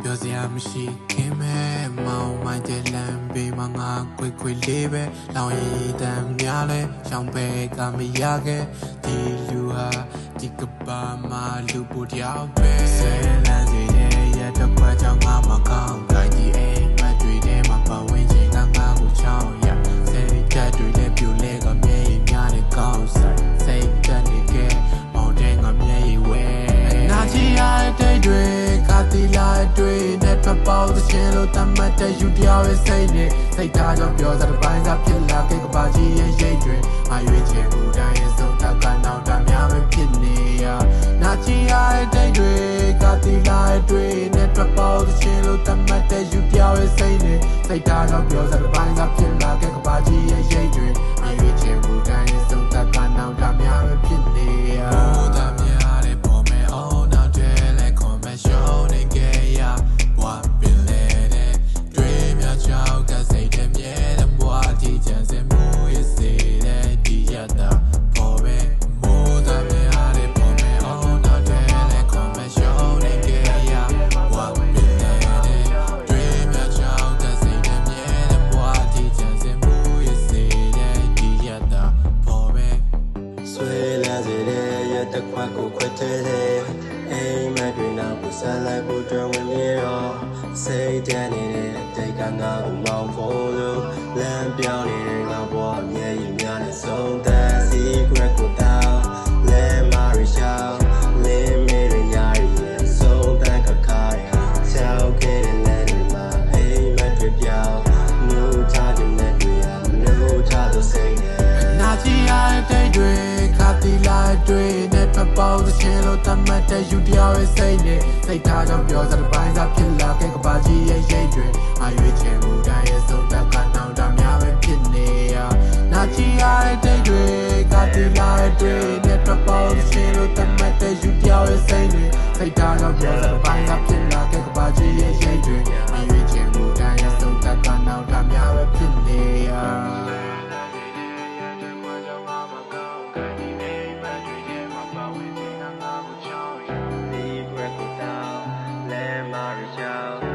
ပြောစရာမရှိခင်မဲ့မောင်မိုင်းတဲ့လမ်းဘေးမှာငါခွေလေးပဲလောင်ရည်တမ်းများလဲရှောင်းပဲကမရခဲ့ဒီလူဟာဒီကဘာမှာလူပူတယောက်ပဲဆယ်လမ်းစီတဲ့ရတဲ့ခွက်ကြောင့်ငါမကောင်းတိုင်းဒီအိမ်မတွေ့တဲ့မှာပဝင်းချင်းကငါကိုချောင်းရစိတ်ဓာတ်တွေလည်းပြိုလဲကမျက်ရည်များတဲ့ကောင်းဆိုင်စိတ်ဓာတ်နေခဲ့မောင်တဲ့ငါမျက်ရည်ဝဲနာချီရတဲ့တွေကတိလာတွေနဲ့ထွက်ပေါက်သချင်းလို့တတ်မှတ်တဲ့ယူတရားရဲ့စိတ်နဲ့စိတ်ထားကြောင့်ပြောတဲ့ပိုင်းစားဖြစ်လာခဲ့ကဘာကြီးရဲ့ရိတ်တွေမရွေးချယ်မှုတိုင်းရဲ့စုံတက်ကနောက်တာများပဲဖြစ်နေရနာချီရတဲ့တွေကတိလာတွေနဲ့ထွက်ပေါက်သချင်းလို့တတ်မှတ်တဲ့ယူတရားရဲ့စိတ်နဲ့စိတ်ထားကြောင့်ပြောတဲ့ပိုင်းစားဖြစ်လာခဲ့ကဘာကြီးရဲ့ရိတ်တွေမရွေးချယ်မှုတိုင်းရဲ့စုံတက်ကနောက်တာများပဲဖြစ်နေရတခွက်ကိုခွက်ထဲတဲ့အိမ်မက်တွေနောက်ကိုဆက်လိုက်ဖို့ကြွဝင်နေတော့စိတ်တန်းနေတဲ့အတိတ်ကငါ့ကိုမောင်းဖို့လို့လမ်းပြောင်းနေတဲ့ငါဘဝအမြဲရည်များနဲ့ဆုံးသက် secret ကိုတောင်းလဲမာရီရှောင်းလင်းမေရညာရီဆုံးသက်ကခါရချောက်ခဲ့တဲ့လမ်းတွေမှာအိမ်မက်တွေပြောင်းနှုတ်ထားတဲ့လက်တွေနှုတ်ထားတဲ့စိတ်နဲ့နာချီရတဲ့တွေကတိလာတွေနဲ့ထွက်ပေါက်သချင်းလို့တတ်မှတ်တဲ့ယူတရားရဲ့စိတ်နဲ့စိတ်ထားကြောင့်ပြောတဲ့ပိုင်းစားဖြစ်လာခဲ့ကဘာကြီးရဲ့ရိတ်တွေမရွေးချယ်မှုတိုင်းရဲ့စုံတက်ကနောက်တာများပဲဖြစ်နေရနာချီရတဲ့တွေကတိလာတွေနဲ့ထွက်ပေါက်သချင်းလို့တတ်မှတ်တဲ့ယူတရားရဲ့စိတ်နဲ့စိတ်ထားကြောင့်ပြောတဲ့ပိုင်းစားဖြစ်လာခဲ့ကဘာကြီးရဲ့ရိတ်တွေမရွေးချယ်မှုတိုင်းရဲ့စုံတက်ကနောက်တာများပဲဖြစ်နေရSecret ကိုတောင်းလဲမာရီရှောင်း